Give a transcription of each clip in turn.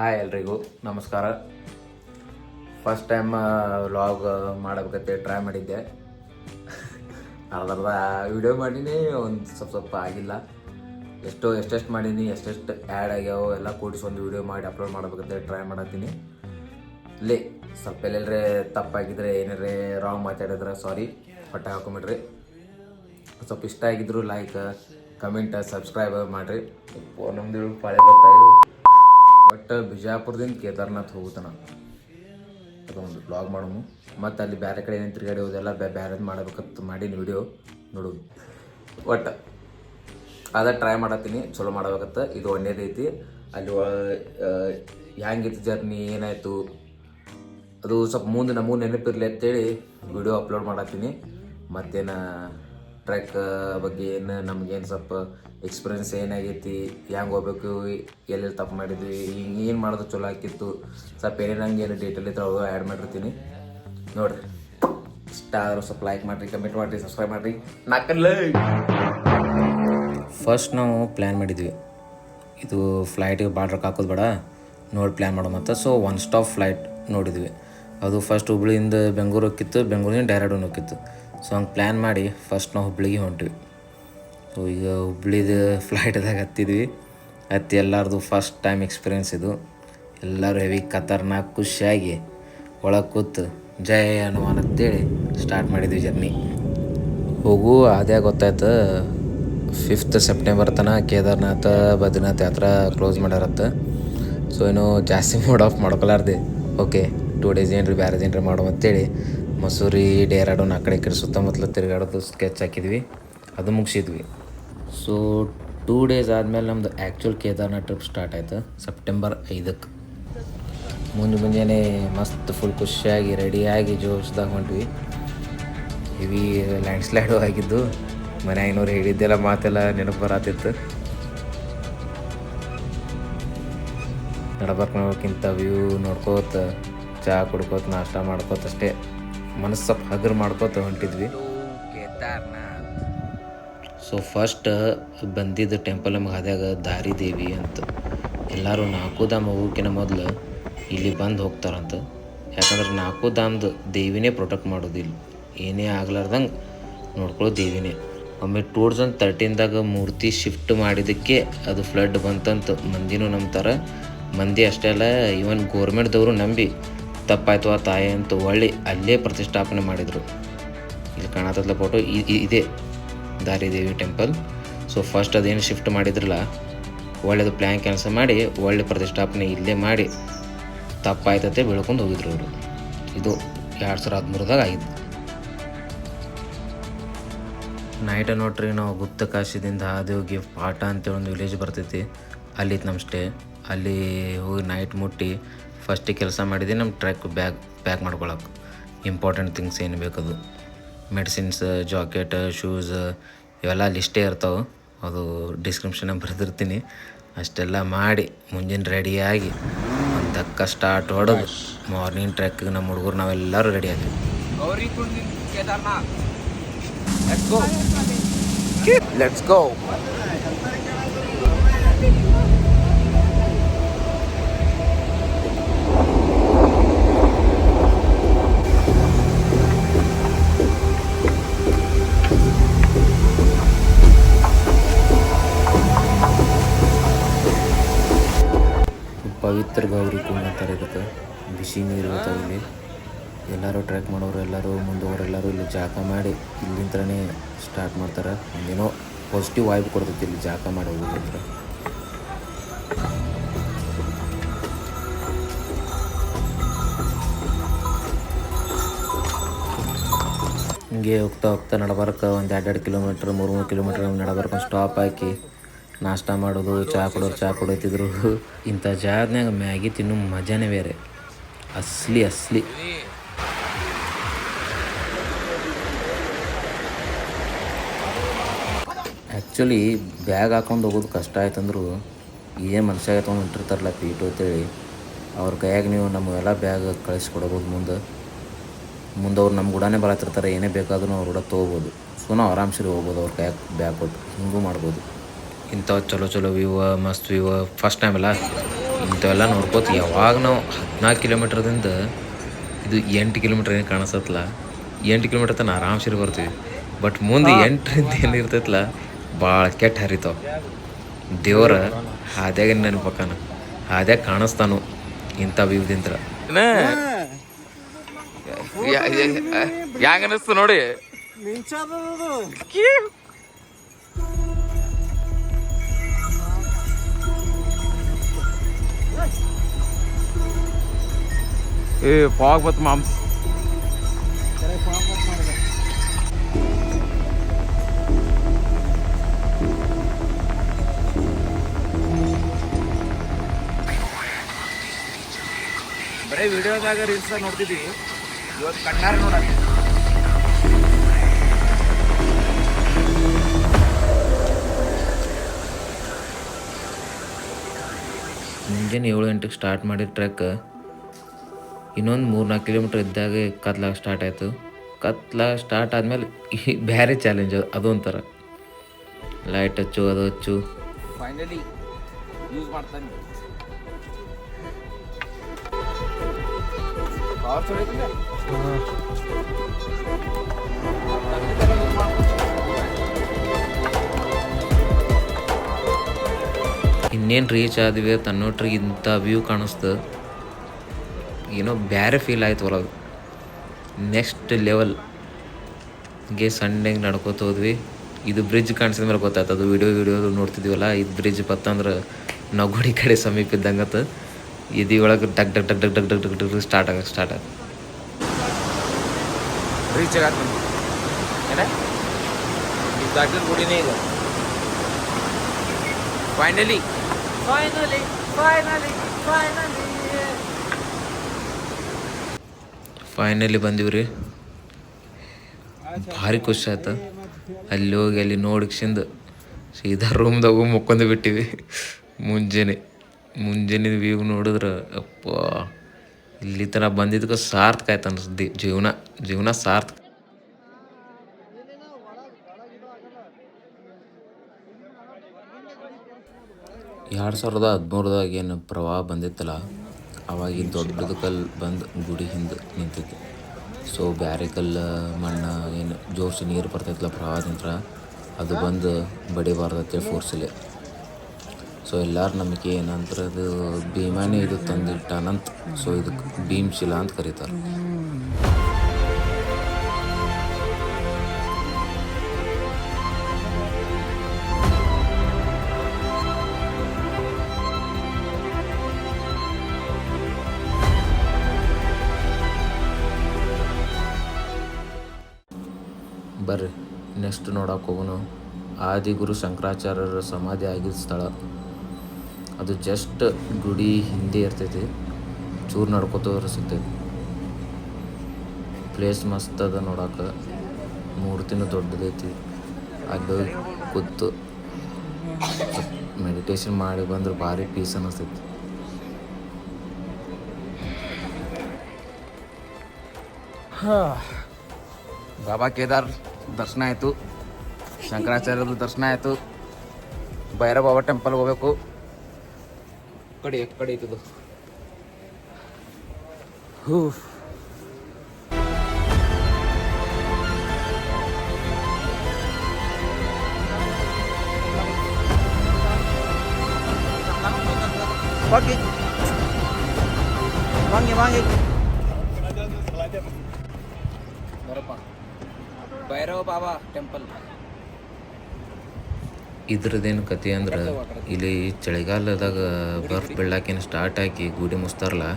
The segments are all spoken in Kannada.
ಹಾಯ್ ಎಲ್ರಿಗೂ ನಮಸ್ಕಾರ. ಫಸ್ಟ್ ಟೈಮ್ ವ್ಲಾಗ್ ಮಾಡಬೇಕಂತೆ ಟ್ರೈ ಮಾಡಿದ್ದೆ. ಅರ್ಧ ವಿಡಿಯೋ ಮಾಡೀನಿ, ಒಂದು ಸ್ವಲ್ಪ ಆಗಿಲ್ಲ. ಎಷ್ಟೆಷ್ಟು ಮಾಡೀನಿ, ಎಷ್ಟೆಷ್ಟು ಆ್ಯಡ್ ಆಗ್ಯಾವೋ ಎಲ್ಲ ಕೂಡಿಸಿ ಒಂದು ವಿಡಿಯೋ ಮಾಡಿ ಅಪ್ಲೋಡ್ ಮಾಡ್ಬೇಕಂತ ಟ್ರೈ ಮಾಡತ್ತೀನಿ. ಇಲ್ಲಿ ಸ್ವಲ್ಪ ಎಲ್ಲರೇ ತಪ್ಪಾಗಿದ್ರೆ ಏನಾರೇ ರಾಂಗ್ ಮಾತಾಡಿದ್ರೆ ಸಾರಿ, ಹೊಟ್ಟೆ ಹಾಕೊಂಬಿಡ್ರಿ. ಸ್ವಲ್ಪ ಇಷ್ಟ ಆಗಿದ್ರು ಲೈಕ್, ಕಮೆಂಟ್, ಸಬ್ಸ್ಕ್ರೈಬ್ ಮಾಡಿರಿ. ನಮ್ದು ಪಾಳೆ ಬರ್ತಾಯಿದ್ರು. ಬಟ್ ಬಿಜಾಪುರದಿಂದ ಕೇದಾರ್ನಾಥ್ ಹೋಗುತ್ತಾನ ಅದೊಂದು ಬ್ಲಾಗ್ ಮಾಡೋನು. ಮತ್ತು ಅಲ್ಲಿ ಬೇರೆ ಕಡೆ ಏನು ತಿರುಗಾಡಿ ಹೋದೆಲ್ಲ ಬೇರೆದು ಮಾಡಬೇಕಂತ ಮಾಡೀನಿ ವಿಡಿಯೋ ನೋಡೋದು. ಒಟ್ಟು ಅದ ಟ್ರೈ ಮಾಡತ್ತೀನಿ, ಚಲೋ ಮಾಡ್ಬೇಕಂತ. ಇದು ಒಂದೇದು ಐತಿ. ಅಲ್ಲಿ ಹ್ಯಾಂಗಿತ್ತು ಜರ್ನಿ, ಏನಾಯಿತು ಅದು ಸ್ವಲ್ಪ ಮುಂದೆ ನಮಗೂ ನೆನಪಿರಲಿ ಅಂತೇಳಿ ವಿಡಿಯೋ ಅಪ್ಲೋಡ್ ಮಾಡತ್ತೀನಿ. ಮತ್ತೇನು ಟ್ರ್ಯಾಕ್ ಬಗ್ಗೆ ಏನು ನಮಗೇನು ಸ್ವಲ್ಪ ಎಕ್ಸ್ಪೀರಿಯನ್ಸ್ ಏನಾಗೈತಿ, ಹೆಂಗೆ ಹೋಗ್ಬೇಕು, ಎಲ್ಲೆಲ್ಲಿ ತಪ್ಪು ಮಾಡಿದ್ವಿ, ಹಿಂಗೆ ಏನು ಮಾಡೋದು ಚಲೋ ಆಗಿತ್ತು, ಸ್ವಲ್ಪ ಏನೇನು ಹಂಗೆ ಏನು ಡೀಟೇಲ್ ಇತ್ತು ಅವು ಆ್ಯಡ್ ಮಾಡಿರ್ತೀನಿ ನೋಡಿರಿ. ಇಷ್ಟ ಆದರೂ ಸ್ವಲ್ಪ ಲೈಕ್ ಮಾಡಿರಿ, ಕಮೆಂಟ್ ಮಾಡಿರಿ, ಸಬ್ಸ್ಕ್ರೈಬ್ ಮಾಡಿರಿ. ನಾಲ್ಕಲ್ಲೇ ಫಸ್ಟ್ ನಾವು ಪ್ಲ್ಯಾನ್ ಮಾಡಿದ್ವಿ, ಇದು ಫ್ಲೈಟಿಗೆ ಬಾರ್ಡ್ರಕ್ಕೆ ಹಾಕೋದು ಬೇಡ ನೋಡಿ ಪ್ಲ್ಯಾನ್ ಮಾಡೋ ಮತ್ತು. ಸೊ ಒನ್ ಸ್ಟಾಪ್ ಫ್ಲೈಟ್ ನೋಡಿದ್ವಿ. ಅದು ಫಸ್ಟ್ ಹುಬ್ಳಿಯಿಂದ ಬೆಂಗಳೂರು ಹೋಗಿತ್ತು, ಬೆಂಗಳೂರಿಂದ ಡೆಹ್ರಾಡೂನ್ ಹೋಗಿತ್ತು. ಸೊ ಹಂಗೆ ಪ್ಲ್ಯಾನ್ ಮಾಡಿ ಫಸ್ಟ್ ನಾವು ಹುಬ್ಳಿಗೆ ಹೊಂಟಿವಿ. ಸೊ ಈಗ ಹುಬ್ಳಿದು ಫ್ಲೈಟ್ದಾಗ ಹತ್ತಿದ್ವಿ. ಎಲ್ಲರದು ಫಸ್ಟ್ ಟೈಮ್ ಎಕ್ಸ್ಪೀರಿಯೆನ್ಸ್ ಇದು. ಎಲ್ಲರೂ ಹೆವಿ ಖತರ್ನಾಕ್ ಖುಷಿಯಾಗಿ ಒಳಗೆ ಕೂತು ಜೈ ಹನುಮಾನ್ ಅಂತೇಳಿ ಸ್ಟಾರ್ಟ್ ಮಾಡಿದ್ವಿ ಜರ್ನಿ. ಹೋಗು ಅದೇ ಗೊತ್ತಾಯ್ತು, 5th ಸೆಪ್ಟೆಂಬರ್ ತನಕ ಕೇದಾರ್ನಾಥ ಬದ್ರಿನಾಥ್ ಯಾತ್ರೆ ಕ್ಲೋಸ್ ಮಾಡ್ಯಾರತ್ತೆ. ಸೊ ಏನೋ ಜಾಸ್ತಿ ಮೂಡ್ ಆಫ್ ಮಾಡ್ಕೊಲಾರ್ದೆ ಓಕೆ 2 days ಏನ್ರಿ ಬೇರೆ ಏನ್ರಿ ಮಾಡೋ ಅಂತೇಳಿ ಮಸೂರಿ, ಡೆಹ್ರಾಡೂನ್ ಆ ಕಡೆ ಈ ಕಡೆ ಸುತ್ತಮುತ್ತಲು ತಿರುಗಾಡೋದು ಸ್ಕೆಚ್ ಹಾಕಿದ್ವಿ, ಅದು ಮುಗಿಸಿದ್ವಿ. ಸೊ 2 days ಆದಮೇಲೆ ನಮ್ಮದು ಆ್ಯಕ್ಚುಲ್ ಕೇದಾರ್ನಾಥ್ ಟ್ರಿಪ್ ಸ್ಟಾರ್ಟ್ ಆಯ್ತು ಸೆಪ್ಟೆಂಬರ್ 5ಕ್ಕೆ. ಮುಂಜಾನೆ ಮಸ್ತ್ ಫುಲ್ ಖುಷಿಯಾಗಿ ರೆಡಿಯಾಗಿ ಜೋಶ್ದಾಗ ಹೊಂಟ್ವಿ. ಹೆವಿ ಲ್ಯಾಂಡ್ ಸ್ಲೈಡು ಆಗಿದ್ದು, ಮನ್ಯಾಗಿನವ್ರು ಹೇಳಿದ್ದೆಲ್ಲ ಮಾತೆಲ್ಲ ನೆನಪು ಬರತ್ತಿತ್ತು. ನಡ್ಬೇಕಿಂತ ವ್ಯೂ ನೋಡ್ಕೋತ, ಚಹಾ ಕುಡ್ಕೋತ, ನಾಷ್ಟ ಮಾಡ್ಕೋತ ಅಷ್ಟೇ ಮನಸ್ಸು ಸ್ವಲ್ಪ ಹಗರು ಮಾಡ್ಕೋತ ಹೊಂಟಿದ್ವಿ ಕೇದಾರ್ನಾಥ್. ಸೊ ಫಸ್ಟ್ ಬಂದಿದ್ದು ಟೆಂಪಲ್ ನಮ್ಗೆ ಹಾದ್ಯಾಗ ದಾರಿ ದೇವಿ ಅಂತ. ಎಲ್ಲರೂ 4 ಧಾಮ ಹೋಗೋಕ್ಕಿಂತ ಮೊದಲು ಇಲ್ಲಿ ಬಂದು ಹೋಗ್ತಾರಂತ. ಯಾಕಂದ್ರೆ 4 ಧಾಮದ ದೇವಿನೇ ಪ್ರೊಟೆಕ್ಟ್ ಮಾಡೋದಿಲ್ಲ, ಏನೇ ಆಗ್ಲಾರ್ದಂಗೆ ನೋಡ್ಕೊಳ್ಳೋ ದೇವಿನೇ. ಒಮ್ಮೆ 2013ದಾಗ ಮೂರ್ತಿ ಶಿಫ್ಟ್ ಮಾಡಿದ್ದಕ್ಕೆ ಅದು ಫ್ಲಡ್ ಬಂತಂತ ಮಂದಿನೂ ನಂಬ್ತಾರೆ. ಮಂದಿ ಅಷ್ಟೇ ಅಲ್ಲ, ಈವನ್ ಗೋರ್ಮೆಂಟ್ದವರು ನಂಬಿ ತಪ್ಪಾಯ್ತು ಆ ತಾಯಿ ಅಂತ ಒಳ್ಳೆ ಅಲ್ಲೇ ಪ್ರತಿಷ್ಠಾಪನೆ ಮಾಡಿದರು. ಇಲ್ಲಿ ಕಾಣತದ ಫೋಟೋ ಇದೆ ದಾರಿದೇವಿ ಟೆಂಪಲ್. ಸೊ ಫಸ್ಟ್ ಅದೇನು ಶಿಫ್ಟ್ ಮಾಡಿದ್ರಲ್ಲ, ಒಳ್ಳೆಯದು ಪ್ಲ್ಯಾನ್ ಕ್ಯಾನ್ಸಲ್ ಮಾಡಿ ಒಳ್ಳೆ ಪ್ರತಿಷ್ಠಾಪನೆ ಇಲ್ಲೇ ಮಾಡಿ ತಪ್ಪಾಯ್ತತೆ ಬೆಳ್ಕೊಂಡು ಹೋಗಿದ್ರು ಅವರು. ಇದು 2013ದಾಗ ಆಗಿದ್ದು. ನೈಟ ನೋಡ್ರಿ, ನಾವು ಗುಪ್ತ ಕಾಶಿದಿಂದ ಹಾದಿಯೋಗಿ ಪಾಟ ಅಂತೇಳಿ ಒಂದು ವಿಲೇಜ್ ಬರ್ತೈತಿ, ಅಲ್ಲಿ ನಮ್ಮ ಸ್ಟೇ. ಅಲ್ಲಿ ಹೋಗಿ ನೈಟ್ ಮುಟ್ಟಿ ಫಸ್ಟಿಗೆ ಕೆಲಸ ಮಾಡಿದ್ವಿ ನಮ್ಮ ಟ್ರ್ಯಾಕ್ ಬ್ಯಾಗ್ ಮಾಡ್ಕೊಳಕ್ಕೆ ಇಂಪಾರ್ಟೆಂಟ್ ಥಿಂಗ್ಸ್ ಏನು ಬೇಕದು, ಮೆಡಿಸಿನ್ಸ್, ಜಾಕೆಟ್, ಶೂಸ್ ಇವೆಲ್ಲ ಲಿಸ್ಟೇ ಇರ್ತಾವೆ. ಅದು ಡಿಸ್ಕ್ರಿಪ್ಷನಾಗ ಬರೆದಿರ್ತೀನಿ. ಅಷ್ಟೆಲ್ಲ ಮಾಡಿ ಮುಂಜಾನೆ ರೆಡಿಯಾಗಿ ಒಂದು ದಕ್ಕ ಸ್ಟಾರ್ಟ್ ಹೊಡೆದು ಮಾರ್ನಿಂಗ್ ಟ್ರ್ಯಾಕಿಗೆ ನಮ್ಮ ಹುಡುಗರು ನಾವೆಲ್ಲರೂ ರೆಡಿ ಆಗಿದ್ವಿ. Let's go. ಪವಿತ್ರ ಗೌರಿ ಕುಂಡ ಅಂತಾರೆ ಇದಕ್ಕೆ. ಬಿಸಿ ನೀರು ಇರ್ತಾವೆ ಇಲ್ಲಿ. ಎಲ್ಲರೂ ಟ್ರ್ಯಾಕ್ ಮಾಡೋರು ಎಲ್ಲರೂ ಮುಂದೋರೆಲ್ಲರೂ ಇಲ್ಲಿ ಜಾಕ ಮಾಡಿ ಇಲ್ಲಿಂದನೇ ಸ್ಟಾರ್ಟ್ ಮಾಡ್ತಾರೆ. ಏನೋ ಪಾಸಿಟಿವ್ ವೈಬ್ ಕೊಡ್ತೈತಿ ಇಲ್ಲಿ ಜಾಕ ಮಾಡಿ ಹೋಗೋದಂದ್ರೆ. ಹಿಂಗೆ ಹೋಗ್ತಾ ನಡಬಾರಕ್ಕೆ ಒಂದು 2 ಕಿಲೋಮೀಟ್ರ್ 3 ಕಿಲೋಮೀಟ್ರ್ ನಡಬಾರಕ್ಕೆ ಒಂದು ಸ್ಟಾಪ್ ಹಾಕಿ ನಾಷ್ಟ ಮಾಡೋದು, ಚಹಾ ಕುಡಿತಿದ್ರು. ಇಂಥ ಜಾಗದಾಗ ಮ್ಯಾಗಿ ತಿನ್ನೋ ಮಜಾನೇ ಬೇರೆ, ಅಸ್ಲಿ. ಆ್ಯಕ್ಚುಲಿ ಬ್ಯಾಗ್ ಹಾಕೊಂಡು ಹೋಗೋದು ಕಷ್ಟ ಆಯ್ತಂದ್ರು ಏನು ಮನುಷ್ಯ ತೊಗೊಂಡು ಹೊಂಟಿರ್ತಾರಲ್ಲ ಪೀಟು ಅಂತೇಳಿ, ಅವ್ರ ಕೈಯಾಗ ನೀವು ನಮಗೆಲ್ಲ ಬ್ಯಾಗ್ ಕಳಿಸ್ಕೊಡ್ಬೋದು. ಮುಂದೆ ಅವ್ರು ನಮ್ಮ ಗುಡಾನೇ ಬರತ್ತಿರ್ತಾರೆ, ಏನೇ ಬೇಕಾದ್ರೂ ಅವ್ರ ಕೂಡ ತೊಗೋಬೋದು. ಸೊ ನಾವು ಆರಾಮ್ಸರಿ ಹೋಗ್ಬೋದು, ಅವ್ರ ಕೈಯಾಗ ಬ್ಯಾಗ್ ಕೊಟ್ಟು ಹಿಂಗೂ ಮಾಡ್ಬೋದು. ಇಂಥ ಚಲೋ ವ್ಯೂ, ಮಸ್ತ್ ವ್ಯೂ ಫಸ್ಟ್ ಟೈಮ್ ಅಲ್ಲ. ಇಂಥವೆಲ್ಲ ನೋಡ್ಕೋತ ಯಾವಾಗ ನಾವು 14 ಕಿಲೋಮೀಟ್ರದಿಂದ ಇದು 8 ಕಿಲೋಮೀಟ್ರ್ ಏನು ಕಾಣಿಸ್ತಲ್ಲ, 8 ಕಿಲೋಮೀಟ್ರ್ ತನಕ ಆರಾಮ್ಸಿರಿ ಬರ್ತೀವಿ. ಬಟ್ ಮುಂದೆ 8ರಿಂದ ಏನು ಇರ್ತೈತಲ್ಲ ಭಾಳ ಕೆಟ್ಟ ಹರಿತಾವ. ದೇವರ ಹಾದ್ಯಾಗ ನೆನಪಕ್ಕನ, ಹಾದ್ಯಾಗ ಕಾಣಿಸ್ತಾನು ಇಂಥ ವ್ಯೂದಿಂದ. ಹೆಂಗ ಅನಿಸ್ತು ನೋಡಿ. ಏ ಫಾಗ್ ಬತ್ ಮಾಮ್ಸ್. ಬರೀ ವಿಡಿಯೋದಾಗ ರೀಲ್ಸ್ ನೋಡ್ತಿದ್ದೀವಿ, ಇವತ್ತು ಕಣ್ಣಾರೆ ನೋಡಕ್ಕೆ. ಮುಂಜಾನೆ 7-8ಕ್ಕೆ ಸ್ಟಾರ್ಟ್ ಮಾಡಿದ ಟ್ರೆಕ್ ಇನ್ನೊಂದು 3-4 ಕಿಲೋಮೀಟ್ರ್ ಇದ್ದಾಗ ಕತ್ಲಾಗ ಸ್ಟಾರ್ಟ್ ಆಯಿತು. ಕತ್ಲಾಗ ಸ್ಟಾರ್ಟ್ ಆದಮೇಲೆ ಬೇರೆ ಚಾಲೆಂಜ್ ಅದು ಒಂಥರ ಲೈಟ್ ಹಚ್ಚು ಅದು ಹಚ್ಚು. ಫೈನಲಿ ಯೂಸ್ ಮಾಡ್ತಾನೆ. ಇನ್ನೇನು ರೀಚ್ ಆದ್ವಿ ತನ್ನೋಟ್ರಿಗೆ ಇಂಥ ವ್ಯೂ ಕಾಣಿಸ್ತು. ಏನೋ ಬೇರೆ ಫೀಲ್ ಆಯ್ತು ಒಳಗೆ. ನೆಕ್ಸ್ಟ್ ಲೆವೆಲ್ಗೆ ಸಣ್ಣಗೆ ನಡ್ಕೋತ ಹೋದ್ವಿ. ಇದು ಬ್ರಿಡ್ಜ್ ಕಾಣಿಸಿದ ಮೇಲೆ ಗೊತ್ತಾಯ್ತು, ಅದು ವಿಡಿಯೋ ನೋಡ್ತಿದ್ವಲ್ಲ, ಇದು ಬ್ರಿಡ್ಜ್ ಬತ್ತಂದ್ರೆ ನಾವು ಗುಡಿ ಕಡೆ ಸಮೀಪ ಇದ್ದಂಗತ್ತ. ಇದಿ ಒಳಗೆ ಡಗ್ ಡಗ್ ಡಗ್ ಡಗ್ ಡಗ್ ಡಗ್ ಡಗ್ ಡಗ್ ಸ್ಟಾರ್ಟ್ ಆಯ್ತು. ರೀಚ್ ಆಗತ್ತೆ ಏನ ಇದು ದಾಟಿನ ಗುಡಿನೇ ಇದೆ. ಫೈನಲಿ ಬಂದೀವ್ರಿ. ಭಾರಿ ಖುಷಿ ಆಯ್ತು. ಅಲ್ಲಿ ಹೋಗಿ ಅಲ್ಲಿ ನೋಡಿಕ್ಸಿಂದು ಸೀದಾ ರೂಮ್ದಾಗ ಮುಕ್ಕೊಂಡು ಬಿಟ್ಟಿವಿ. ಮುಂಜಾನೆ ವ್ಯೂ ನೋಡಿದ್ರೆ ಅಪ್ಪ, ಇಲ್ಲಿ ತನಕ ಬಂದಿದ್ದಕ್ಕೆ ಸಾರ್ಥಕ ಆಯ್ತು ಅನಿಸ್ದಿ. ಜೀವನ ಸಾರ್ಥಕ. 2013ದಾಗ ಏನು ಪ್ರವಾಹ ಬಂದಿತ್ತಲ್ಲ, ಅವಾಗ ದೊಡ್ಡದು ಕಲ್ಲು ಬಂದು ಗುಡಿ ಹಿಂದೆ ನಿಂತಿತ್ತು. ಸೊ ಬ್ಯಾರೆ ಕಲ್ಲು ಮಣ್ಣು ಏನು ಜೋಶಿ ನೀರು ಬರ್ತೈತಲ್ಲ ಪ್ರವಾಹದಿಂದ, ಅದು ಬಂದು ಬಡಿಬಾರ್ದತ್ತೇಳಿ ಫೋರ್ಸಲ್ಲಿ. ಸೊ ಎಲ್ಲರ ನಂಬಿಕೆ ಏನಂದ್ರೆ ಅದು ಭೀಮಾನೇ ಇದು ತಂದಿಟ್ಟಾನಂತ. ಸೊ ಇದಕ್ಕೆ ಭೀಮಶಿಲಾ ಅಂತ ಕರೀತಾರೆ. ಬರ್ರಿ ನೆಕ್ಸ್ಟ್ ನೋಡಕ್ಕೆ ಹೋಗೋಣ. ಆದಿಗುರು ಶಂಕರಾಚಾರ್ಯರ ಸಮಾಧಿ ಆಗಿದ್ದ ಸ್ಥಳ ಅದು ಜಸ್ಟ್ ಗುಡಿ ಹಿಂದೆ ಇರ್ತೈತಿ. ಚೂರು ನಡ್ಕೋತವ್ರು ಸಿಗ್ತೈತಿ. ಪ್ಲೇಸ್ ಮಸ್ತ್ ಅದ ನೋಡಕ್ಕೆ. ಮೂರ್ತಿನೂ ದೊಡ್ಡದೈತಿ. ಅಲ್ಲಿ ಕೂತು ಮೆಡಿಟೇಷನ್ ಮಾಡಿ ಬಂದ್ರೆ ಭಾರಿ ಪೀಸ್ ಅನ್ನಿಸ್ತೈತಿ. ಬಾಬಾ ಕೇದಾರ್ ದರ್ಶನ ಆಯಿತು, ಶಂಕರಾಚಾರ್ಯದ ದರ್ಶನ ಆಯಿತು. ಭೈರವ ಬಾಬಾ ಟೆಂಪಲ್ಗೆ ಹೋಗ್ಬೇಕು. ಕಡೆ ಐತದು. ವಾಂಗಿ ಬರಪ್ಪ, ಭೈರವ ಬಾಬಾ ಟೆಂಪಲ್. ಇದ್ರದ್ದೇನು ಕತೆ ಅಂದ್ರೆ, ಇಲ್ಲಿ ಚಳಿಗಾಲದಾಗ ಬರ್ಫ್ ಬೀಳಾಕೇನು ಸ್ಟಾರ್ಟ್ ಆಗಿ ಗುಡಿ ಮುಚ್ತಾರಲ್ಲ,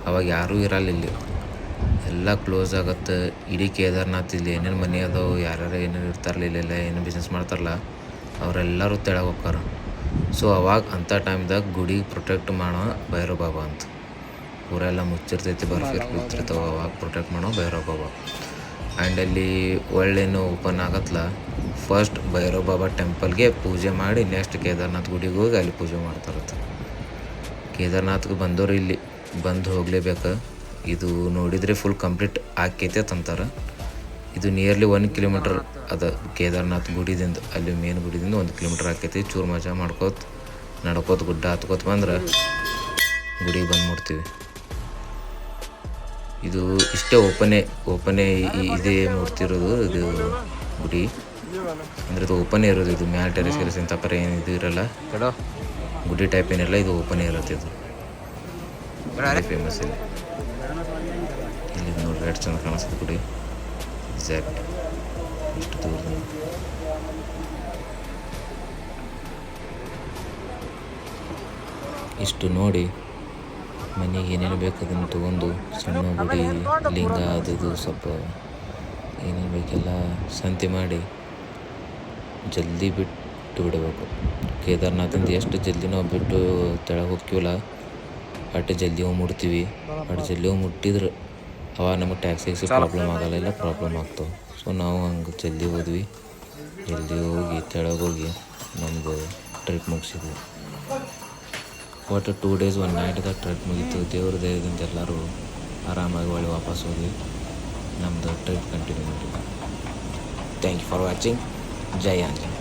ಅವಾಗ ಯಾರೂ ಇರಲ್ಲ ಇಲ್ಲಿ. ಎಲ್ಲ ಕ್ಲೋಸ್ ಆಗತ್ತೆ. ಇಡೀ ಕೇದಾರ್ನಾಥ್ ಇಲ್ಲಿ ಏನೇನು ಮನೆ ಅದಾವು, ಯಾರ್ಯಾರು ಏನೇನು ಇರ್ತಾರಲ್ಲ, ಇಲ್ಲೆಲ್ಲ ಏನು ಬಿಸ್ನೆಸ್ ಮಾಡ್ತಾರಲ್ಲ, ಅವರೆಲ್ಲರೂ ತೆಳಗೆ ಹೋಗ್ತಾರೆ. ಸೊ ಅವಾಗ ಅಂಥ ಟೈಮ್ದಾಗ ಗುಡಿ ಪ್ರೊಟೆಕ್ಟ್ ಮಾಡೋ ಭೈರವ ಬಾಬಾ ಅಂತ. ಊರೆಲ್ಲ ಮುಚ್ಚಿರ್ತೈತಿ, ಬರ್ಫ್ ಬಿತ್ತಿರ್ತಾವೆ, ಅವಾಗ ಪ್ರೊಟೆಕ್ಟ್ ಮಾಡೋ ಭೈರವ ಬಾಬಾ. ಆ್ಯಂಡ್ ಅಲ್ಲಿ ಒಳ್ಳೆನೂ ಓಪನ್ ಆಗತ್ತಲ್ಲ, ಫಸ್ಟ್ ಭೈರವ ಬಾಬಾ ಟೆಂಪಲ್ಗೆ ಪೂಜೆ ಮಾಡಿ ನೆಕ್ಸ್ಟ್ ಕೇದಾರ್ನಾಥ್ ಗುಡಿಗೆ ಹೋಗಿ ಅಲ್ಲಿ ಪೂಜೆ ಮಾಡ್ತಾರತ್ತ. ಕೇದಾರ್ನಾಥ್ಗೆ ಬಂದವರು ಇಲ್ಲಿ ಬಂದು ಹೋಗಲೇಬೇಕು. ಇದು ನೋಡಿದರೆ ಫುಲ್ ಕಂಪ್ಲೀಟ್ ಆಕೈತೆ ಅಂತಾರೆ. ಇದು ನಿಯರ್ಲಿ 1 ಕಿಲೋಮೀಟ್ರ್ ಅದ ಕೇದಾರ್ನಾಥ್ ಗುಡಿದಿಂದ. ಅಲ್ಲಿ ಮೇನ್ ಗುಡಿದಿಂದ 1 ಕಿಲೋಮೀಟ್ರ್ ಆಕೈತಿ. ಚೂರು ಮಜಾ ಮಾಡ್ಕೋತ ನಡ್ಕೋತ ಗುಡ್ಡ ಹತ್ಕೋತ ಬಂದ್ರೆ ಗುಡಿಗೆ ಬಂದು ಮುಟ್ತೀವಿ. ಇದು ಇಷ್ಟೇ ಓಪನೇ ಇದೇ ಮೂರ್ತಿ ಇರೋದು. ಇದು ಗುಡಿ ಅಂದರೆ ಇದು ಓಪನೇ ಇರೋದು. ಇದು ಮ್ಯಾಲ್ ಟೆರೆಸ್ ಗೆರೆಸ್ ಇಂಥ ಪರ ಏನು ಇದು ಇರಲ್ಲ, ಗುಡಿ ಟೈಪ್ ಏನಿಲ್ಲ. ಇದು ಓಪನೇ ಇರುತ್ತೆ. ಇದು ಫೇಮಸ್ ಇಲ್ಲಿ ನೋಡಿ, ಎಷ್ಟು ಚೆನ್ನಾಗಿ ಕಾಣಿಸ್ತದೆ ಗುಡಿ. ಎಕ್ಸಾಕ್ಟ್ ಇಷ್ಟು ದೂರದಿಂದ ಇಷ್ಟು ನೋಡಿ ಮನೆಗೆ ಏನೇನು ಬೇಕು ಅದನ್ನು ತೊಗೊಂಡು ಸಣ್ಣ ಗುಡಿ ಲಿಂಗ ಅದು ಸ್ವಲ್ಪ ಏನೇನು ಬೇಕೆಲ್ಲ ಸಂತೆ ಮಾಡಿ ಜಲ್ದಿ ಬಿಟ್ಟು ಬಿಡಬೇಕು. ಕೇದಾರ್ನಾಥಿಂದ ಎಷ್ಟು ಜಲ್ದಿ ನಾವು ಬಿಟ್ಟು ತೆಳಗೆ ಹೋಗ್ತೀವಲ್ಲ ಅಷ್ಟು ಜಲ್ದಿ ಹೋಗಿ ಮುಟ್ತೀವಿ. ಅಷ್ಟು ಜಲ್ದಿ ಹೋಗಿ ಮುಟ್ಟಿದ್ರೆ ಅವಾಗ ನಮಗೆ ಟ್ಯಾಕ್ಸಿ ಪ್ರಾಬ್ಲಮ್ ಆಗಲ್ಲ, ಇಲ್ಲ ಪ್ರಾಬ್ಲಮ್ ಆಗ್ತಾವೆ. ಸೊ ನಾವು ಹಂಗೆ ಜಲ್ದಿ ಹೋದ್ವಿ. ಜಲ್ದಿ ಹೋಗಿ ತೆಳಗೆ ಹೋಗಿ ನಮ್ಮದು ಟ್ರಿಪ್ ಮುಗಿಸಿದ್ವಿ. ಒಟ್ಟು 2 days 1 night ಟ್ರಿಪ್ ಮುಗೀತು. ದೇವ್ರ ದಯದಿಂದ ಎಲ್ಲರೂ ಆರಾಮಾಗಿ ಒಳ್ಳೆ ವಾಪಸ್ ಹೋದ್ವಿ. ನಮ್ಮದು ಟ್ರಿಪ್ ಕಂಟಿನ್ಯೂ ಮಾಡಿದ್ವಿ. Thank you for watching. ಜೈ ಆಂಜನೇಯ.